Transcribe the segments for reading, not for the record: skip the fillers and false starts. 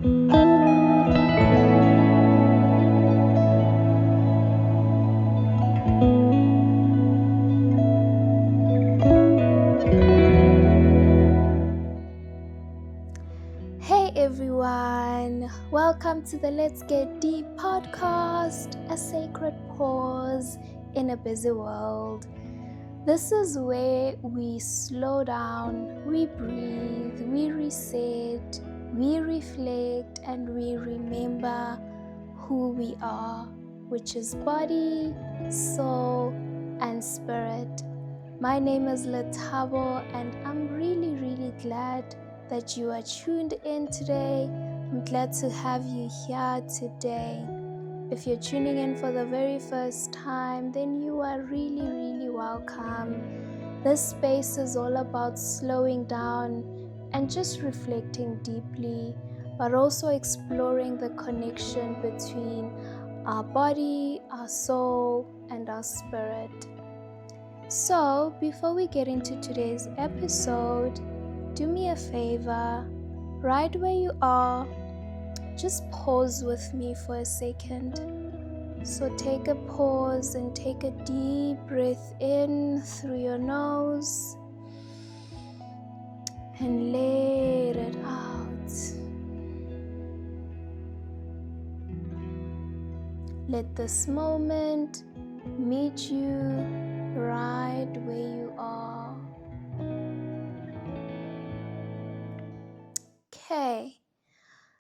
Hey everyone, welcome to the Let's Get Deep podcast, a sacred pause in a busy world. This is where we slow down, we breathe, we reset, we reflect, and we remember who we are, which is body, soul, and spirit. My name is Lethabo, and I'm really glad that you are tuned in today. I'm glad to have you here today. If you're tuning in for the very first time, then you are really welcome. This space is all about slowing down and just reflecting deeply, but also exploring the connection between our body, our soul, and our spirit. So, before we get into today's episode, do me a favor, right where you are, just pause with me for a second. So take a pause and take a deep breath in through your nose and let it out. Let this moment meet you right where you are. Okay.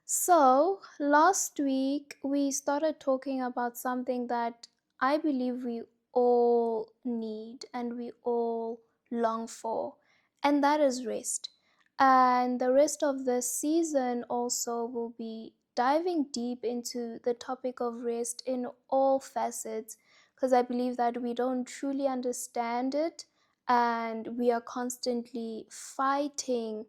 So, last week we started talking about something that I believe we all need and we all long for, and that is rest. And the rest of this season also will be diving deep into the topic of rest in all facets, because I believe that we don't truly understand it and we are constantly fighting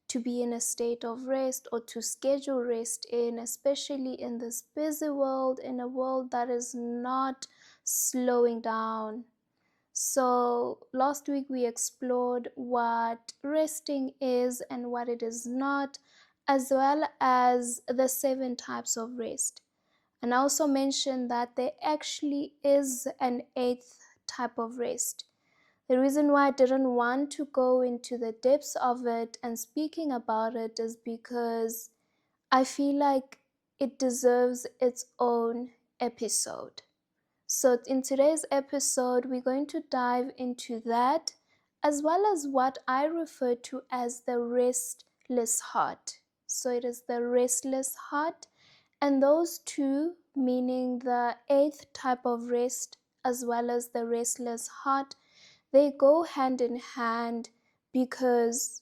to be in a state of rest or to schedule rest in, especially in this busy world, in a world that is not slowing down. So, last week we explored what resting is and what it is not, as well as the 7 types of rest. And I also mentioned that there actually is an 8th type of rest. The reason why I didn't want to go into the depths of it and speaking about it is because I feel like it deserves its own episode. So, in today's episode, we're going to dive into that as well as what I refer to as the restless heart. So, it is the restless heart, and those two, meaning the 8th type of rest as well as the restless heart, they go hand in hand, because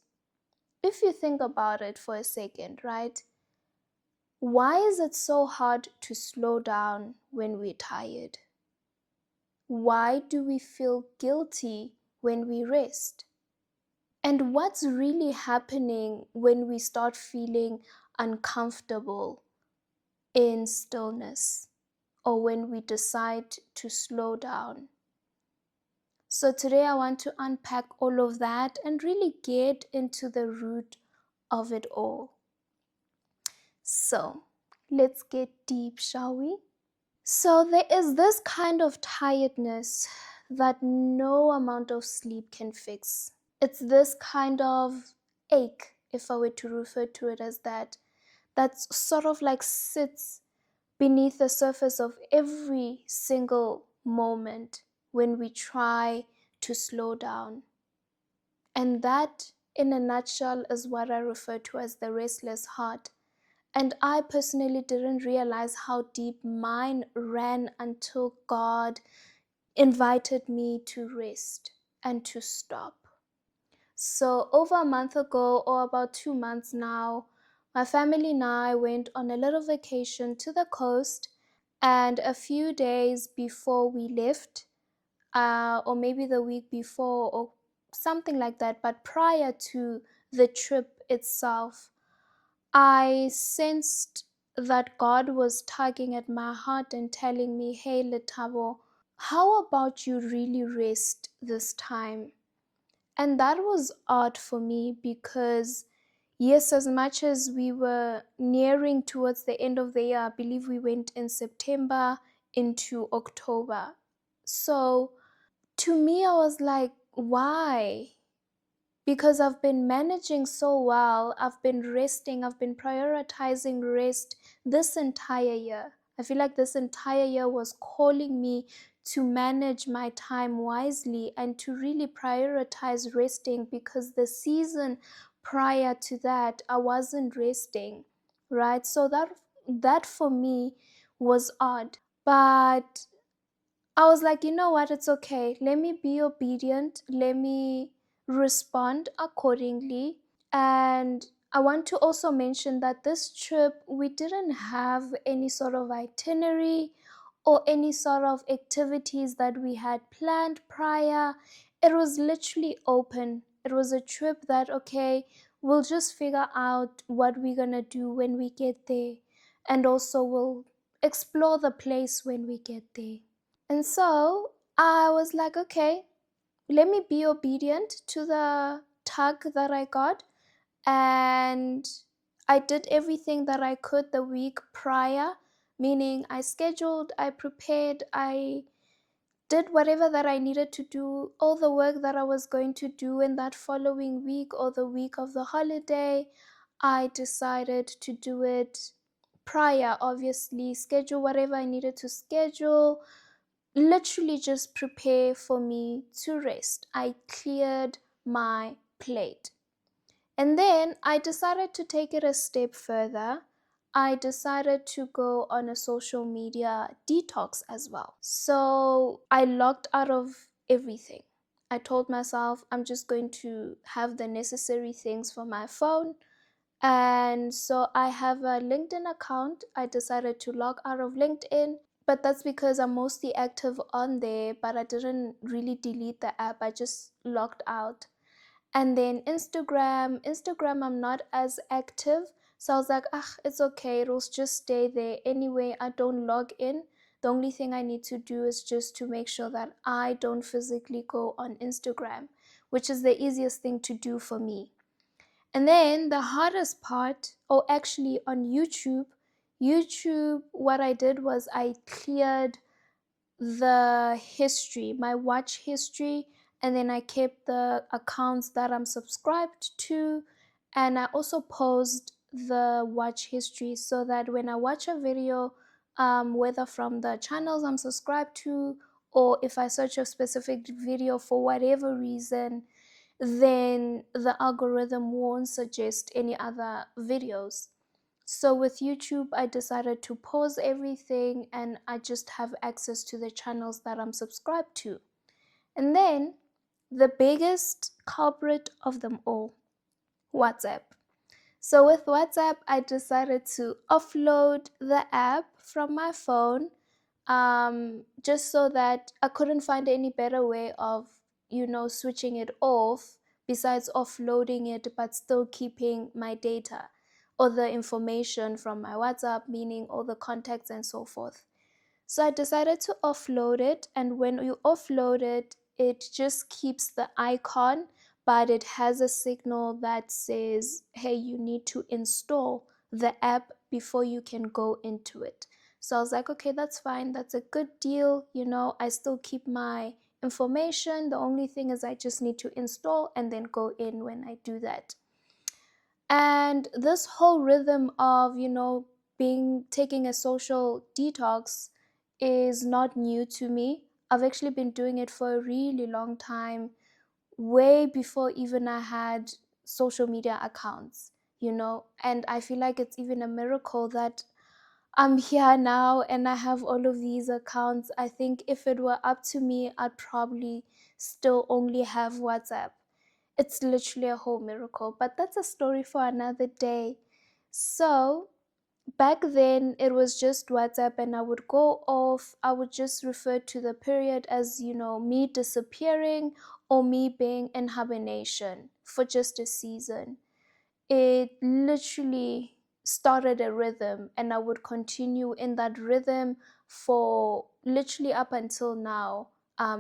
if you think about it for a second, right? Why is it so hard to slow down when we're tired? Why do we feel guilty when we rest? And what's really happening when we start feeling uncomfortable in stillness or when we decide to slow down? So today I want to unpack all of that and really get into the root of it all. So let's get deep, shall we? So there is this kind of tiredness that no amount of sleep can fix. It's this kind of ache, if I were to refer to it as that, that's sort of like sits beneath the surface of every single moment when we try to slow down. And that, in a nutshell, is what I refer to as the restless heart. And I personally didn't realize how deep mine ran until God invited me to rest and to stop. So, over a month ago, or about 2 months now, my family and I went on a little vacation to the coast. And a few days before we left, or maybe the week before, or something like that, but prior to the trip itself, I sensed that God was tugging at my heart and telling me, hey, Lethabo, how about you really rest this time? And that was odd for me because Yes, as much as we were nearing towards the end of the year, I believe we went in September into October. So to me, I was like, why? Because I've been managing so well, I've been resting, I've been prioritizing rest this entire year. I feel like this entire year was calling me to manage my time wisely and to really prioritize resting, because the season prior to that I wasn't resting, right? So that for me was odd. But I was like, you know what? It's okay. Let me be obedient. Let me respond accordingly. And I want to also mention that this trip, we didn't have any sort of itinerary or any sort of activities that we had planned prior. It was literally open. It was a trip that, okay, we'll just figure out what we're going to do when we get there. And also, we'll explore the place when we get there. And so I was like, okay, let me be obedient to the tug that I got. And I did everything that I could the week prior, meaning I scheduled, I prepared, I did whatever that I needed to do, all the work that I was going to do in that following week or the week of the holiday. I decided to do it prior, obviously, schedule whatever I needed to schedule, literally just prepare for me to rest. I cleared my plate. And then I decided to take it a step further. I decided to go on a social media detox as well. So I logged out of everything. I told myself I'm just going to have the necessary things for my phone. And so I have a LinkedIn account. I decided to log out of LinkedIn, but that's because I'm mostly active on there, but I didn't really delete the app. I just logged out. And then Instagram, I'm not as active. So I was like, ah, it's okay. It'll just stay there. Anyway, I don't log in. The only thing I need to do is just to make sure that I don't physically go on Instagram, which is the easiest thing to do for me. And then the hardest part, or actually on YouTube, what I did was I cleared the history, my watch history, and then I kept the accounts that I'm subscribed to, and I also paused the watch history so that when I watch a video, whether from the channels I'm subscribed to, or if I search a specific video for whatever reason, then the algorithm won't suggest any other videos. So with YouTube, I decided to pause everything and I just have access to the channels that I'm subscribed to. And then the biggest culprit of them all, WhatsApp. So with WhatsApp, I decided to offload the app from my phone, just so that I couldn't find any better way of, switching it off besides offloading it, but still keeping my data or the information from my WhatsApp, meaning all the contacts and so forth. So I decided to offload it, and when you offload it, it just keeps the icon, but it has a signal that says, hey, you need to install the app before you can go into it. So I was like, okay, that's fine. That's a good deal. I still keep my information. The only thing is I just need to install and then go in when I do that. And this whole rhythm of, being taking a social detox is not new to me. I've actually been doing it for a really long time, way before even I had social media accounts, and I feel like it's even a miracle that I'm here now and I have all of these accounts. I think if it were up to me, I'd probably still only have WhatsApp. It's literally a whole miracle, but that's a story for another day. So, back then it was just WhatsApp, and I would go off. I would just refer to the period as, me disappearing or me being in hibernation for just a season. It literally started a rhythm, and I would continue in that rhythm for literally up until now.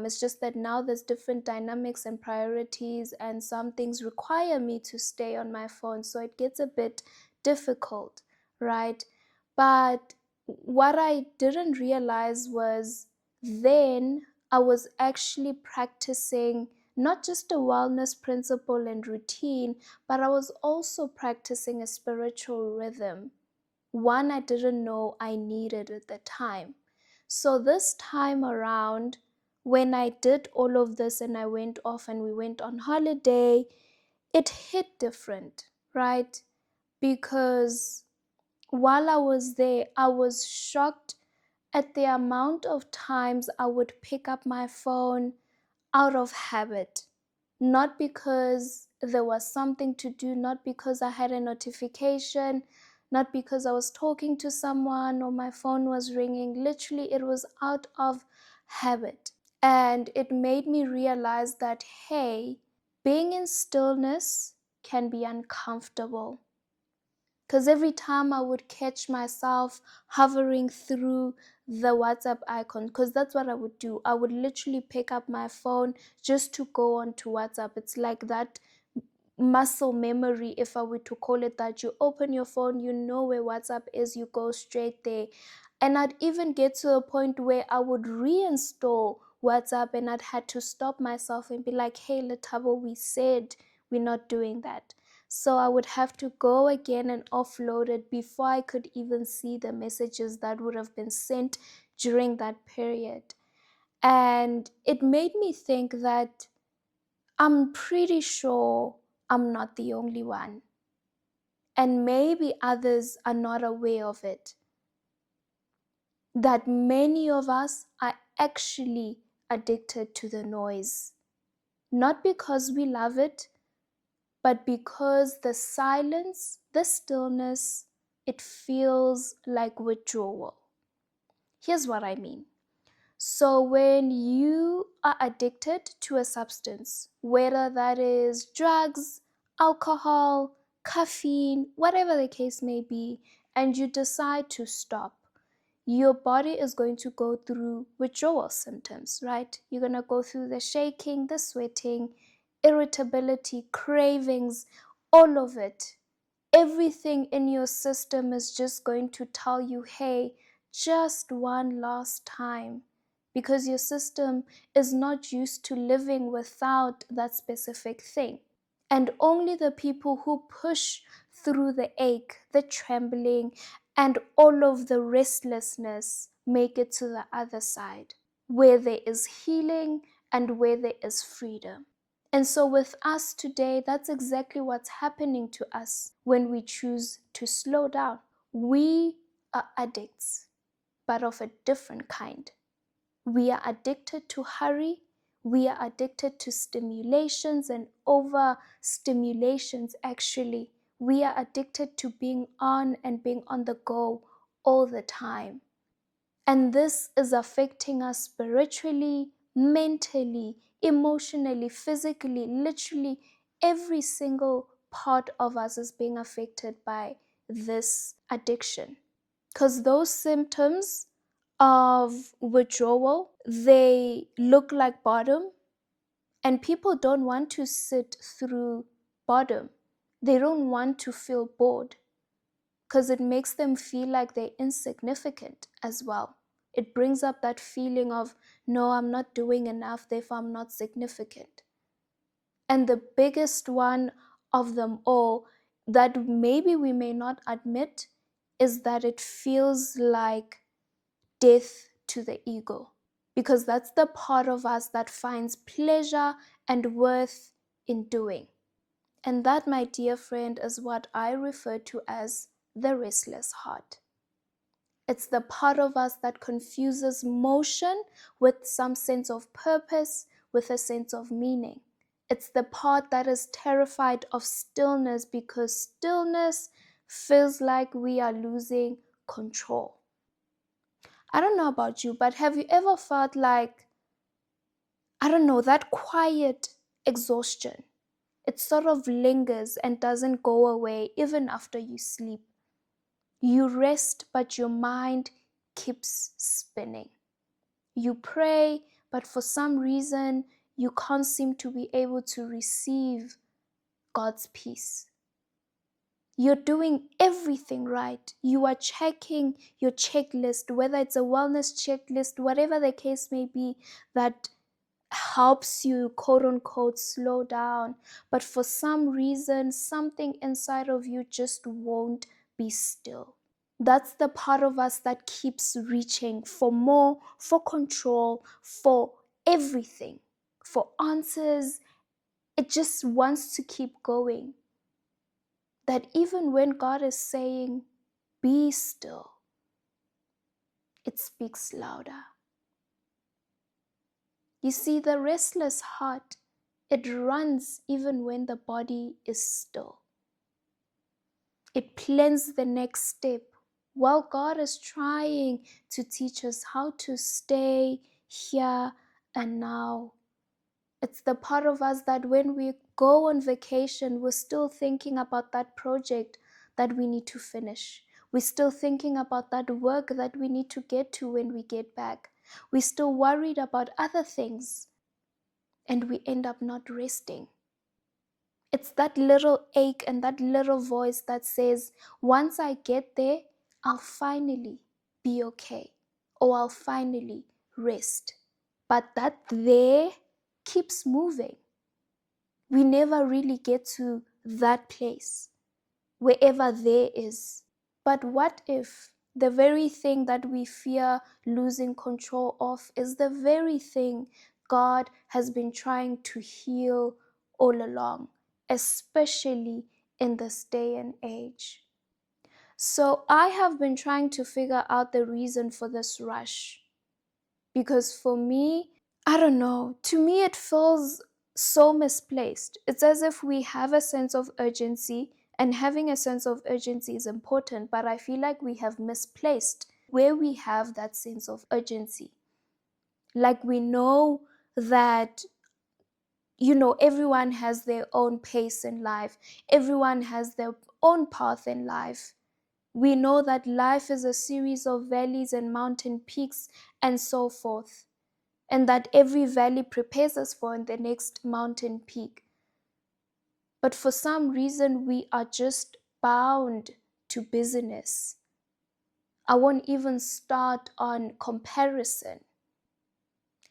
It's just that now there's different dynamics and priorities, and some things require me to stay on my phone. So it gets a bit difficult, right? But what I didn't realize was then I was actually practicing not just a wellness principle and routine, but I was also practicing a spiritual rhythm, one I didn't know I needed at the time. So this time around, when I did all of this and I went off and we went on holiday, it hit different, right? Because while I was there, I was shocked at the amount of times I would pick up my phone out of habit, not because there was something to do, not because I had a notification, not because I was talking to someone or my phone was ringing. Literally, it was out of habit. And it made me realize that, hey, being in stillness can be uncomfortable. Because every time I would catch myself hovering through the WhatsApp icon, because that's what I would do. I would literally pick up my phone just to go onto WhatsApp. It's like that muscle memory, if I were to call it that. You open your phone, you know where WhatsApp is, you go straight there. And I'd even get to a point where I would reinstall WhatsApp and I'd had to stop myself and be like, hey, Lethabo, we said we're not doing that. So I would have to go again and offload it before I could even see the messages that would have been sent during that period. And it made me think that I'm pretty sure I'm not the only one. And maybe others are not aware of it. That many of us are actually addicted to the noise. Not because we love it, but because the silence, the stillness, it feels like withdrawal. Here's what I mean. So when you are addicted to a substance, whether that is drugs, alcohol, caffeine, whatever the case may be, and you decide to stop, your body is going to go through withdrawal symptoms, right? You're going to go through the shaking, the sweating, irritability, cravings, all of it. Everything in your system is just going to tell you, hey, just one last time, because your system is not used to living without that specific thing. And only the people who push through the ache, the trembling, and all of the restlessness make it to the other side, where there is healing and where there is freedom. And so with us today, that's exactly what's happening to us when we choose to slow down. We are addicts, but of a different kind. We are addicted to hurry. We are addicted to stimulations and overstimulations, actually. We are addicted to being on and being on the go all the time. And this is affecting us spiritually, mentally, emotionally, physically, literally every single part of us is being affected by this addiction. Because those symptoms of withdrawal, they look like boredom, and people don't want to sit through boredom. They don't want to feel bored because it makes them feel like they're insignificant as well. It brings up that feeling of, no, I'm not doing enough, therefore I'm not significant. And the biggest one of them all that maybe we may not admit is that it feels like death to the ego, because that's the part of us that finds pleasure and worth in doing. And that, my dear friend, is what I refer to as the restless heart. It's the part of us that confuses motion with some sense of purpose, with a sense of meaning. It's the part that is terrified of stillness because stillness feels like we are losing control. I don't know about you, but have you ever felt like, I don't know, that quiet exhaustion? It sort of lingers and doesn't go away even after you sleep. You rest, but your mind keeps spinning. You pray, but for some reason, you can't seem to be able to receive God's peace. You're doing everything right. You are checking your checklist, whether it's a wellness checklist, whatever the case may be, that helps you, quote unquote, slow down. But for some reason, something inside of you just won't be still. That's the part of us that keeps reaching for more, for control, for everything, for answers. It just wants to keep going. That even when God is saying, be still, it speaks louder. You see, the restless heart, it runs even when the body is still. It plans the next step while God is trying to teach us how to stay here and now. It's the part of us that when we go on vacation, we're still thinking about that project that we need to finish. We're still thinking about that work that we need to get to when we get back. We're still worried about other things, and we end up not resting. It's that little ache and that little voice that says, once I get there, I'll finally be okay, or I'll finally rest. But that there keeps moving. We never really get to that place, wherever there is. But what if the very thing that we fear losing control of is the very thing God has been trying to heal all along, especially in this day and age? So I have been trying to figure out the reason for this rush. Because for me, I don't know, to me it feels so misplaced. It's as if we have a sense of urgency, and having a sense of urgency is important, but I feel like we have misplaced where we have that sense of urgency. Like we know that, everyone has their own pace in life, everyone has their own path in life. We know that life is a series of valleys and mountain peaks and so forth, and that every valley prepares us for the next mountain peak. But for some reason, we are just bound to busyness. I won't even start on comparison.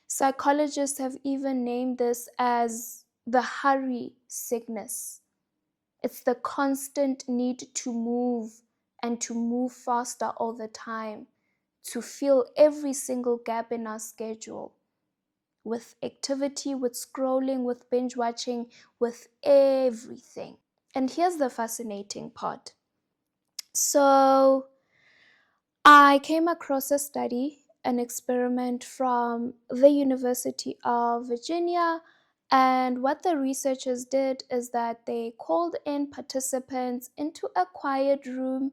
Psychologists have even named this as the hurry sickness. It's the constant need to move and to move faster all the time, to fill every single gap in our schedule, with activity, with scrolling, with binge watching, with everything. And here's the fascinating part. So I came across a study, an experiment from the University of Virginia. And what the researchers did is that they called in participants into a quiet room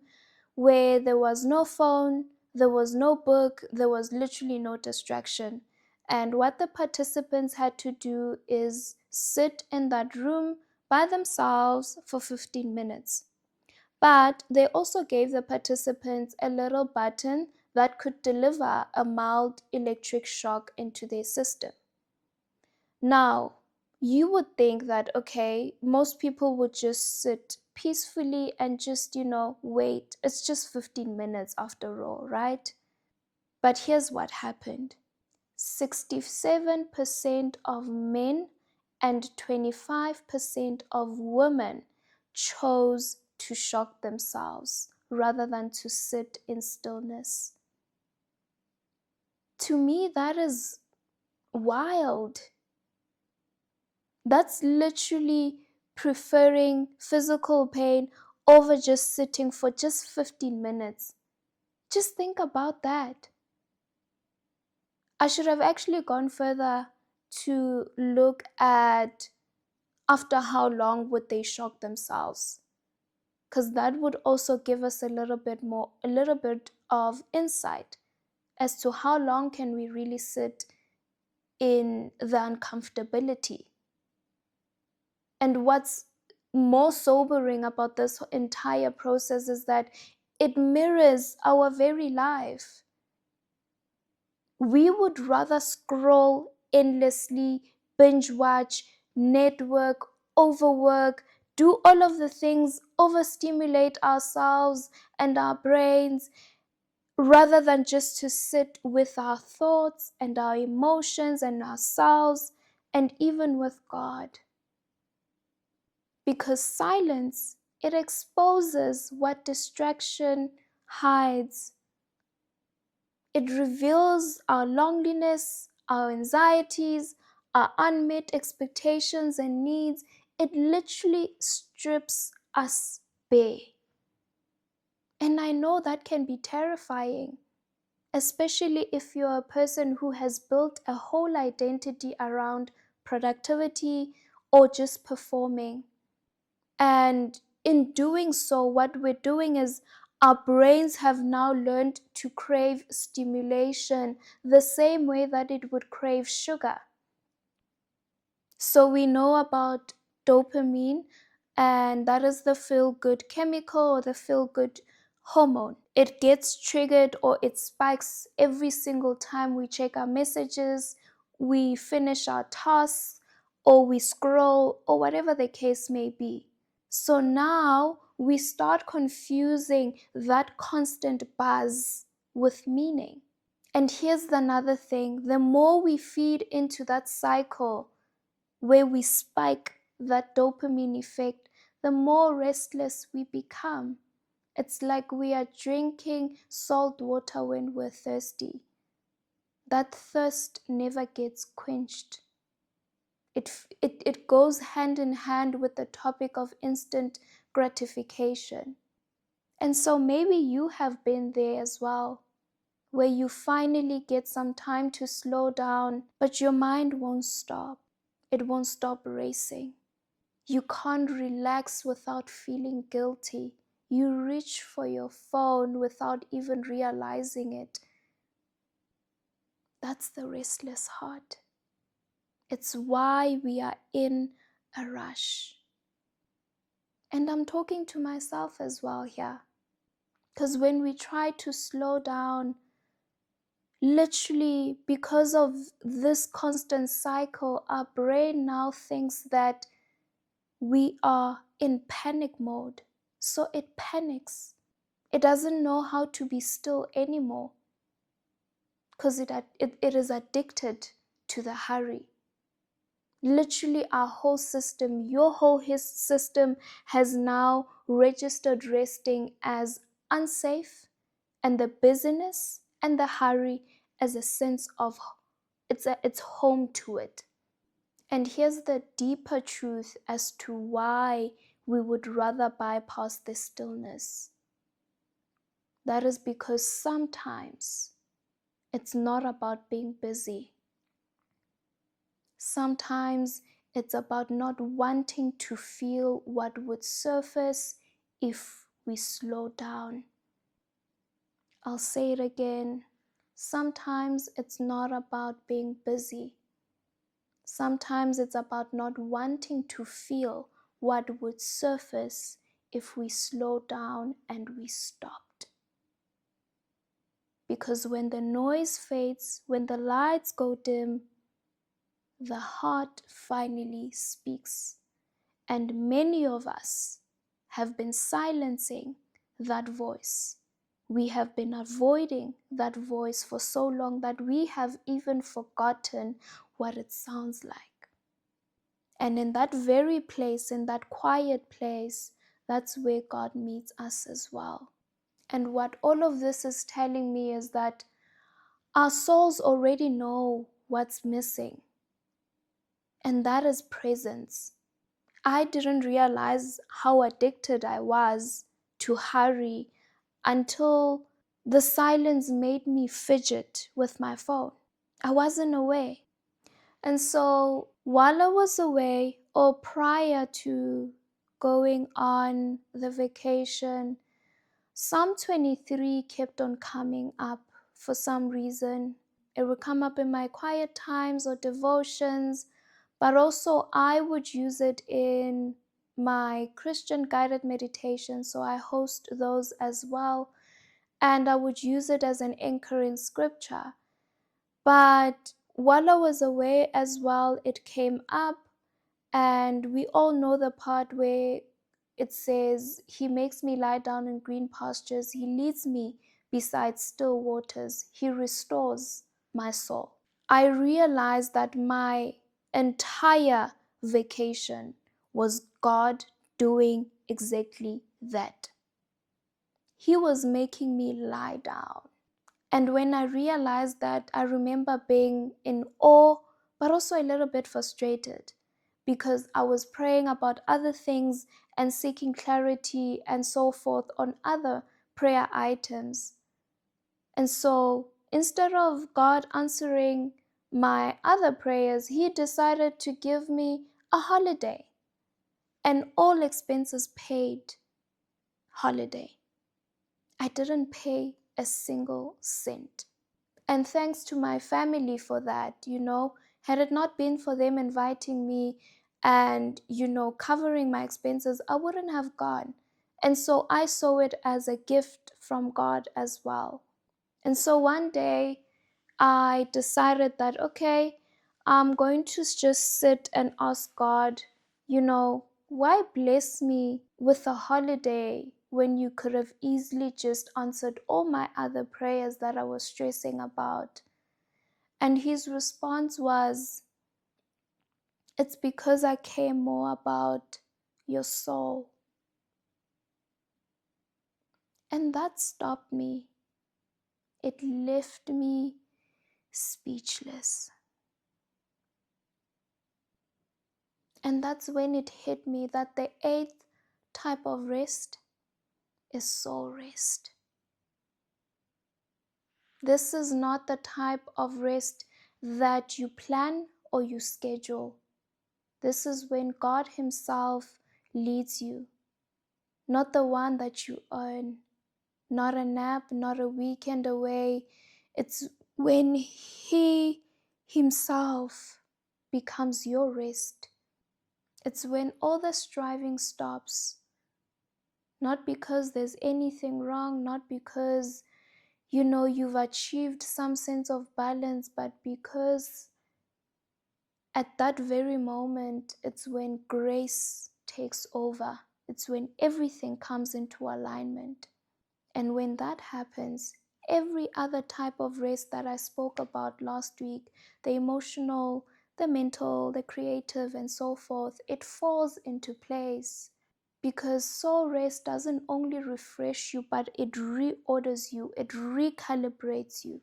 where there was no phone, there was no book, there was literally no distraction. And what the participants had to do is sit in that room by themselves for 15 minutes. But they also gave the participants a little button that could deliver a mild electric shock into their system. Now, you would think that, okay, most people would just sit peacefully and just, wait. It's just 15 minutes after all, right? But here's what happened. 67% of men and 25% of women chose to shock themselves rather than to sit in stillness. To me, that is wild. That's literally preferring physical pain over just sitting for just 15 minutes. Just think about that. I should have actually gone further to look at after how long would they shock themselves, because that would also give us a little bit of insight as to how long can we really sit in the uncomfortability. And what's more sobering about this entire process is that it mirrors our very life. We would rather scroll endlessly, binge watch, network, overwork, do all of the things, overstimulate ourselves and our brains, rather than just to sit with our thoughts and our emotions and ourselves and even with God. Because silence, it exposes what distraction hides. It reveals our loneliness, our anxieties, our unmet expectations and needs. It literally strips us bare. And I know that can be terrifying, especially if you're a person who has built a whole identity around productivity or just performing. And in doing so, what we're doing is our brains have now learned to crave stimulation the same way that it would crave sugar. So we know about dopamine, and that is the feel-good chemical or the feel-good hormone. It gets triggered or it spikes every single time we check our messages, we finish our tasks, or we scroll, or whatever the case may be. So now we start confusing that constant buzz with meaning. And here's another thing: the more we feed into that cycle where we spike that dopamine effect, the more restless we become. It's like we are drinking salt water when we're thirsty. That thirst never gets quenched. It goes hand in hand with the topic of instant gratification. And so maybe you have been there as well, where you finally get some time to slow down, but your mind won't stop. It won't stop racing. You can't relax without feeling guilty. You reach for your phone without even realizing it. That's the restless heart. It's why we are in a rush. And I'm talking to myself as well here. Because when we try to slow down, literally because of this constant cycle, our brain now thinks that we are in panic mode. So it panics. It doesn't know how to be still anymore because it is addicted to the hurry. Literally our whole system, your whole system has now registered resting as unsafe, and the busyness and the hurry as a sense of it's home to it. And here's the deeper truth as to why we would rather bypass the stillness. That is because sometimes it's not about being busy. Sometimes it's about not wanting to feel what would surface if we slow down. I'll say it again. Sometimes it's not about being busy. Sometimes it's about not wanting to feel what would surface if we slow down and we stopped. Because when the noise fades, when the lights go dim, the heart finally speaks. And many of us have been silencing that voice. We have been avoiding that voice for so long that we have even forgotten what it sounds like. And in that very place, in that quiet place, that's where God meets us as well. And what all of this is telling me is that our souls already know what's missing, and that is presence. I didn't realize how addicted I was to hurry until the silence made me fidget with my phone. I wasn't aware. And so while I was away, or prior to going on the vacation, Psalm 23 kept on coming up for some reason. It would come up in my quiet times or devotions, but also I would use it in my Christian guided meditation. So I host those as well, and I would use it as an anchor in scripture. But while I was away as well, it came up, and we all know the part where it says, He makes me lie down in green pastures, He leads me beside still waters, He restores my soul. I realized that my entire vacation was God doing exactly that. He was making me lie down. And when I realized that, I remember being in awe, but also a little bit frustrated, because I was praying about other things and seeking clarity and so forth on other prayer items. And so instead of God answering my other prayers, He decided to give me a holiday, an all expenses paid holiday. I didn't pay a single cent. And thanks to my family for that. Had it not been for them inviting me and, covering my expenses, I wouldn't have gone. And so I saw it as a gift from God as well. And so one day I decided that, okay, I'm going to just sit and ask God, why bless me with a holiday when you could have easily just answered all my other prayers that I was stressing about? And his response was, it's because I care more about your soul. And that stopped me. It left me speechless. And that's when it hit me that the eighth type of rest is soul rest. This is not the type of rest that you plan or you schedule. This is when God Himself leads you, not the one that you earn, not a nap, not a weekend away. It's when He Himself becomes your rest. It's when all the striving stops. Not because there's anything wrong, not because, you've achieved some sense of balance, but because at that very moment, it's when grace takes over. It's when everything comes into alignment. And when that happens, every other type of rest that I spoke about last week, the emotional, the mental, the creative, and so forth, it falls into place. Because soul rest doesn't only refresh you, but it reorders you, it recalibrates you,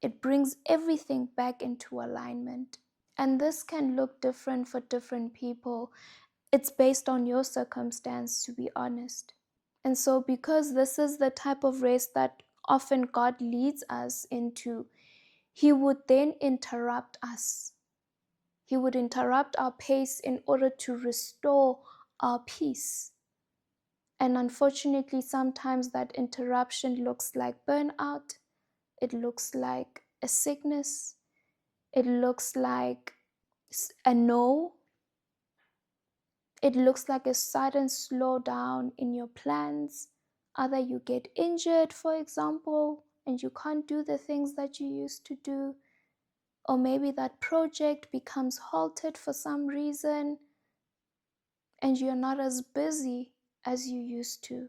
it brings everything back into alignment. And this can look different for different people. It's based on your circumstance, to be honest. And so, because this is the type of rest that often God leads us into, He would then interrupt us. He would interrupt our pace in order to restore our peace. And unfortunately, sometimes that interruption looks like burnout. It looks like a sickness. It looks like a no. It looks like a sudden slowdown in your plans. Either you get injured, for example, and you can't do the things that you used to do. Or maybe that project becomes halted for some reason and you're not as busy as you used to.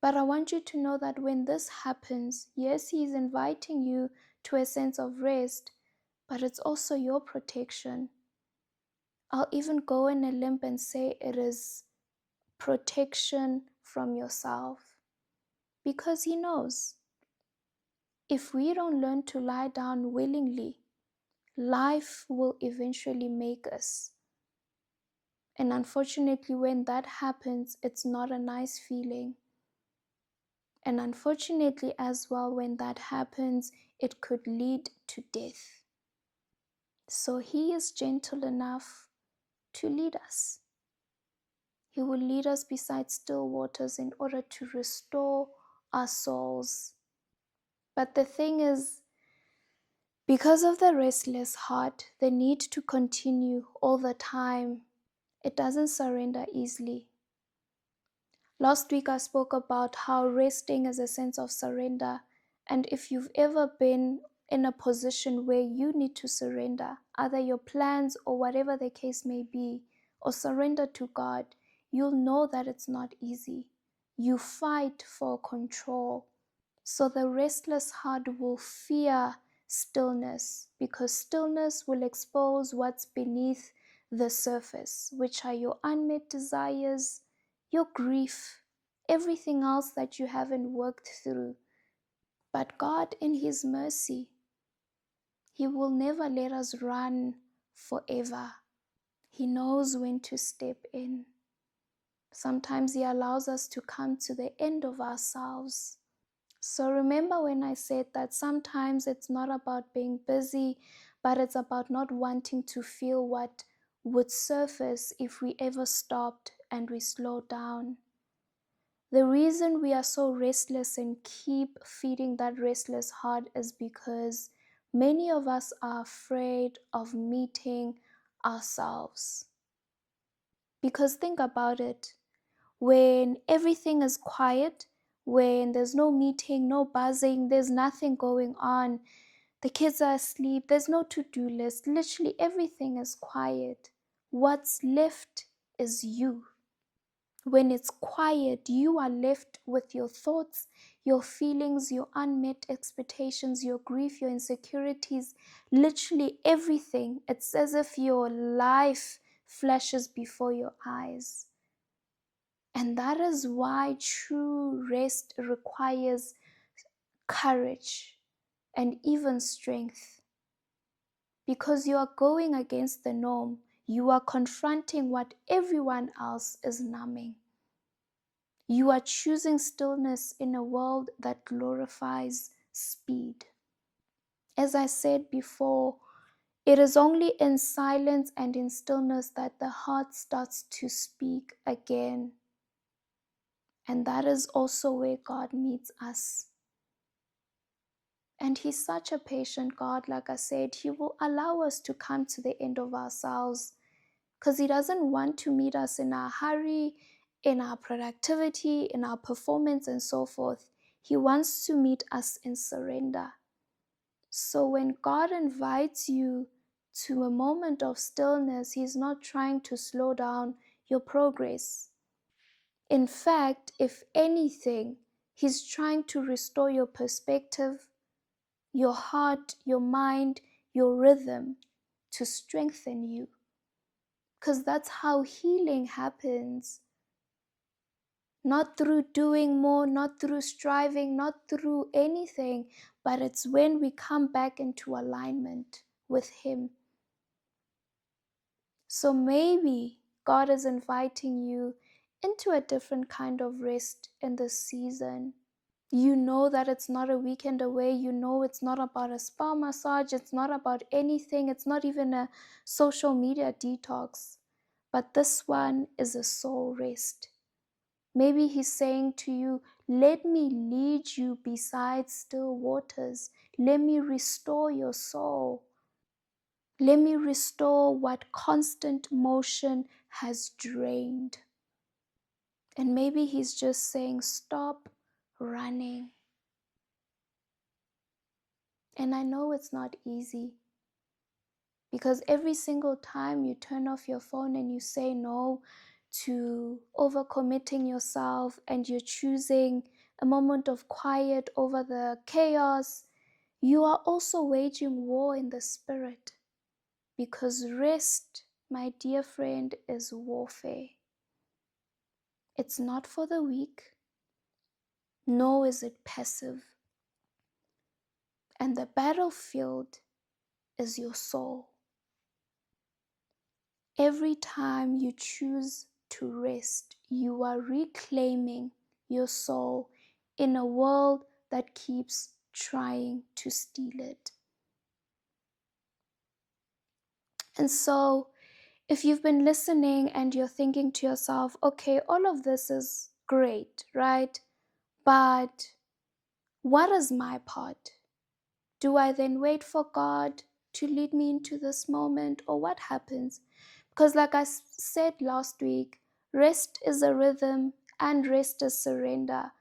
But I want you to know that when this happens, yes, He is inviting you to a sense of rest, but it's also your protection. I'll even go in a limb and say it is protection from yourself. Because He knows if we don't learn to lie down willingly, life will eventually make us. And unfortunately, when that happens, it's not a nice feeling. And unfortunately, as well, when that happens, it could lead to death. So He is gentle enough to lead us. He will lead us beside still waters in order to restore our souls. But the thing is, because of the restless heart, the need to continue all the time, it doesn't surrender easily. Last week I spoke about how resting is a sense of surrender. And if you've ever been in a position where you need to surrender, either your plans or whatever the case may be, or surrender to God, you'll know that it's not easy. You fight for control. So the restless heart will fear stillness, because stillness will expose what's beneath the surface, which are your unmet desires, your grief, everything else that you haven't worked through. But God, in His mercy, He will never let us run forever. He knows when to step in. Sometimes He allows us to come to the end of ourselves. So remember when I said that sometimes it's not about being busy, but it's about not wanting to feel what would surface if we ever stopped and we slowed down. The reason we are so restless and keep feeding that restless heart is because many of us are afraid of meeting ourselves. Because think about it. When everything is quiet, when there's no meeting, no buzzing, there's nothing going on, the kids are asleep, there's no to-do list, literally everything is quiet. What's left is you. When it's quiet, you are left with your thoughts, your feelings, your unmet expectations, your grief, your insecurities, literally everything. It's as if your life flashes before your eyes. And that is why true rest requires courage and even strength. Because you are going against the norm. You are confronting what everyone else is numbing. You are choosing stillness in a world that glorifies speed. As I said before, it is only in silence and in stillness that the heart starts to speak again. And that is also where God meets us. And He's such a patient God. Like I said, He will allow us to come to the end of ourselves, because He doesn't want to meet us in our hurry, in our productivity, in our performance, and so forth. He wants to meet us in surrender. So when God invites you to a moment of stillness, He's not trying to slow down your progress. In fact, if anything, He's trying to restore your perspective, your heart, your mind, your rhythm, to strengthen you. Because that's how healing happens. Not through doing more, not through striving, not through anything, but it's when we come back into alignment with Him. So maybe God is inviting you into a different kind of rest in this season. You know that it's not a weekend away. You know it's not about a spa massage. It's not about anything. It's not even a social media detox. But this one is a soul rest. Maybe He's saying to you, let me lead you beside still waters. Let me restore your soul. Let me restore what constant motion has drained. And maybe He's just saying, stop running. And I know it's not easy, because every single time you turn off your phone and you say no to overcommitting yourself, and you're choosing a moment of quiet over the chaos, you are also waging war in the spirit. Because rest, my dear friend, is warfare. It's not for the weak, nor is it passive. And the battlefield is your soul. Every time you choose to rest, you are reclaiming your soul in a world that keeps trying to steal it. And so, if you've been listening and you're thinking to yourself, okay, all of this is great, right? But what is my part? Do I then wait for God to lead me into this moment, or what happens? Because like I said last week, rest is a rhythm and rest is surrender.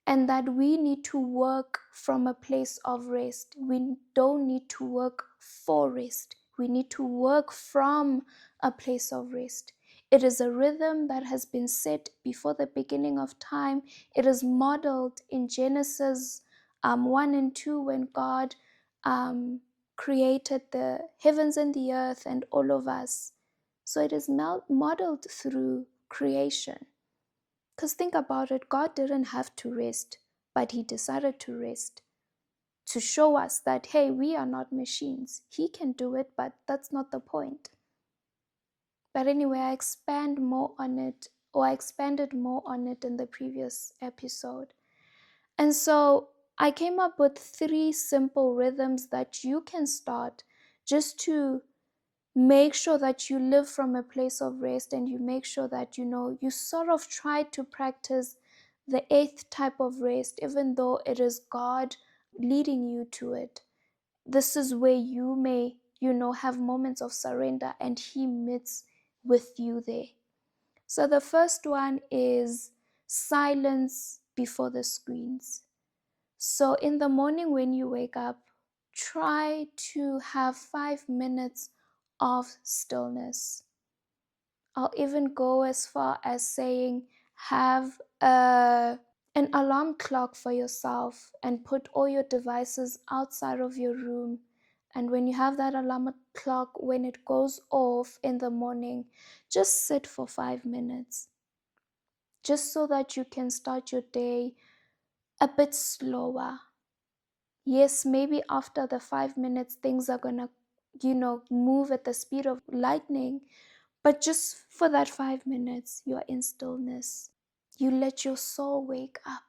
and that we need to work from a place of rest. We don't need to work for rest. We need to work from a place of rest. It is a rhythm that has been set before the beginning of time. It is modeled in Genesis 1 and 2 when God created the heavens and the earth and all of us. So it is modeled through creation. Because think about it, God didn't have to rest, but He decided to rest to show us that, hey, we are not machines. He can do it, but that's not the point. But anyway, I expanded more on it in the previous episode. And so I came up with 3 simple rhythms that you can start just to make sure that you live from a place of rest, and you make sure that you sort of try to practice the 8th type of rest, even though it is God leading you to it. This is where you may have moments of surrender, and He meets with you there. So the first one is silence before the screens. So in the morning when you wake up, try to have 5 minutes of stillness. I'll even go as far as saying have an alarm clock for yourself and put all your devices outside of your room. And when you have that alarm clock, when it goes off in the morning, just sit for 5 minutes, just so that you can start your day a bit slower. Yes, maybe after the 5 minutes, things are gonna, move at the speed of lightning. But just for that 5 minutes, you are in stillness. You let your soul wake up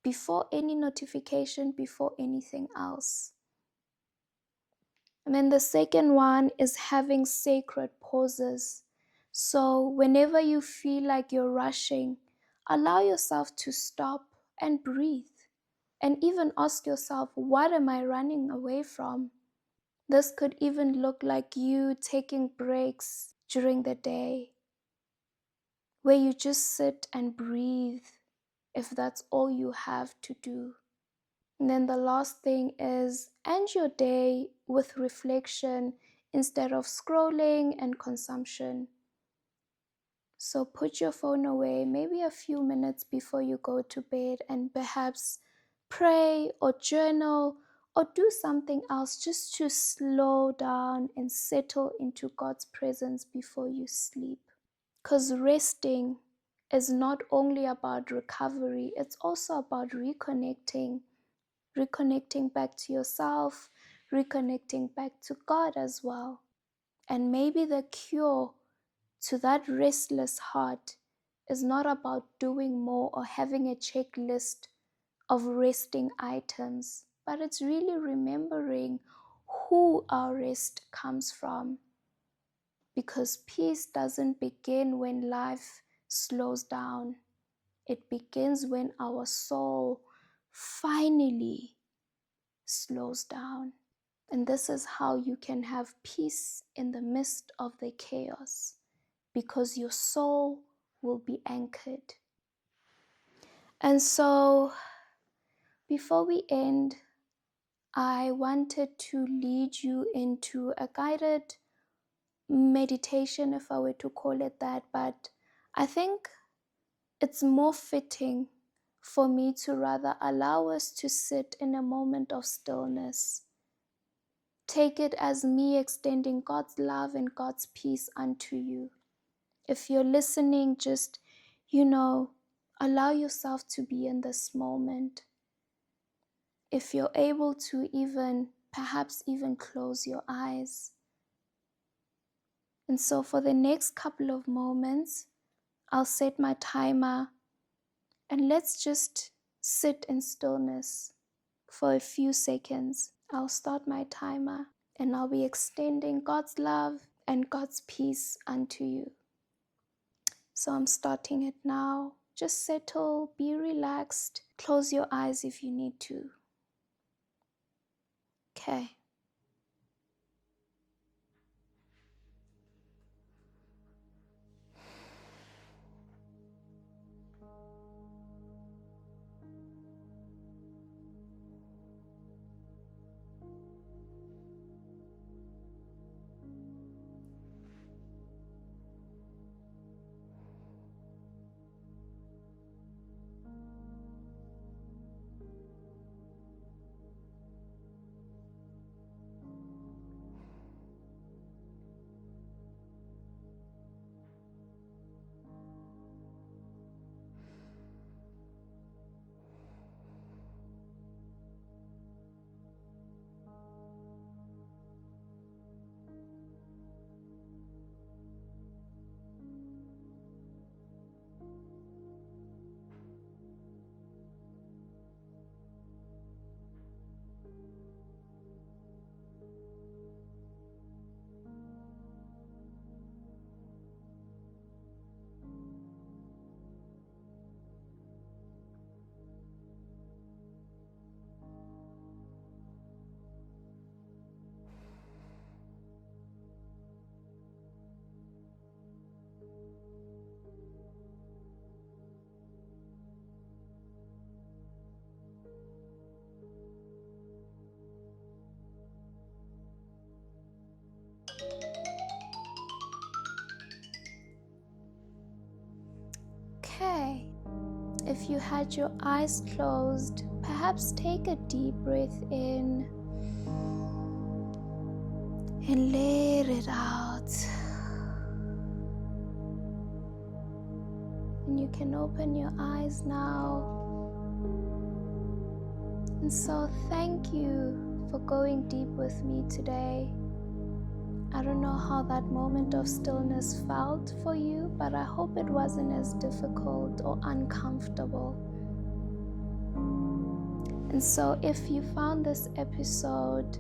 before any notification, before anything else. And then the second one is having sacred pauses. So whenever you feel like you're rushing, allow yourself to stop and breathe. And even ask yourself, what am I running away from? This could even look like you taking breaks during the day, where you just sit and breathe, if that's all you have to do. And then the last thing is end your day with reflection instead of scrolling and consumption. So put your phone away maybe a few minutes before you go to bed, and perhaps pray or journal or do something else just to slow down and settle into God's presence before you sleep. Because resting is not only about recovery, it's also about reconnecting back to yourself, reconnecting back to God as well. And maybe the cure to that restless heart is not about doing more or having a checklist of resting items, but it's really remembering who our rest comes from. Because peace doesn't begin when life slows down. It begins when our soul finally slows down. And this is how you can have peace in the midst of the chaos, because your soul will be anchored. And so, before we end, I wanted to lead you into a guided meditation, if I were to call it that, but I think it's more fitting for me to rather allow us to sit in a moment of stillness. Take it as me extending God's love and God's peace unto you. If you're listening, just, allow yourself to be in this moment. If you're able to perhaps even close your eyes. And so for the next couple of moments, I'll set my timer, and let's just sit in stillness for a few seconds. I'll start my timer, and I'll be extending God's love and God's peace unto you. So I'm starting it now. Just settle, be relaxed. Close your eyes if you need to. Okay. if you had your eyes closed, perhaps take a deep breath in and let it out. And you can open your eyes now. And so thank you for going deep with me today. I don't know how that moment of stillness felt for you, but I hope it wasn't as difficult or uncomfortable. And so if you found this episode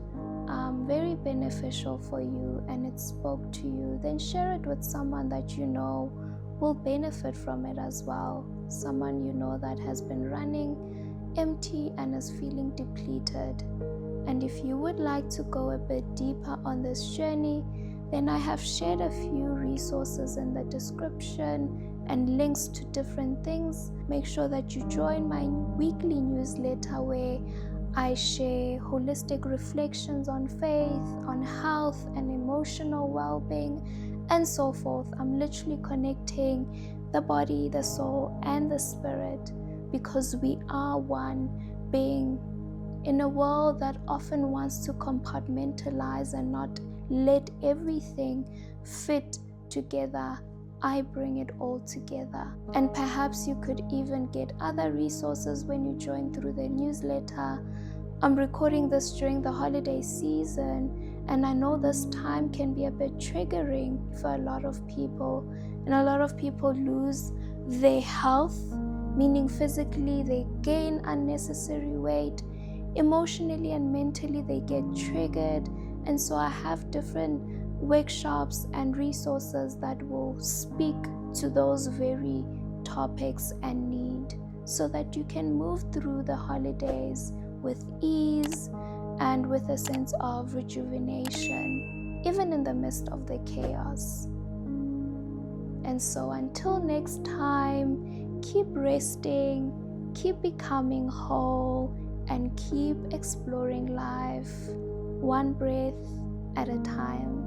very beneficial for you and it spoke to you, then share it with someone that you know will benefit from it as well. Someone you know that has been running empty and is feeling depleted. And if you would like to go a bit deeper on this journey, then I have shared a few resources in the description and links to different things. Make sure that you join my weekly newsletter where I share holistic reflections on faith, on health and emotional well-being, and so forth. I'm literally connecting the body, the soul, and the spirit, because we are one being in a world that often wants to compartmentalize and not let everything fit together. I bring it all together. And perhaps you could even get other resources when you join through the newsletter. I'm recording this during the holiday season, and I know this time can be a bit triggering for a lot of people. And a lot of people lose their health, meaning physically they gain unnecessary weight, emotionally and mentally they get triggered. And so I have different workshops and resources that will speak to those very topics and need, so that you can move through the holidays with ease and with a sense of rejuvenation, even in the midst of the chaos. And so until next time, keep resting, keep becoming whole, and keep exploring life one breath at a time.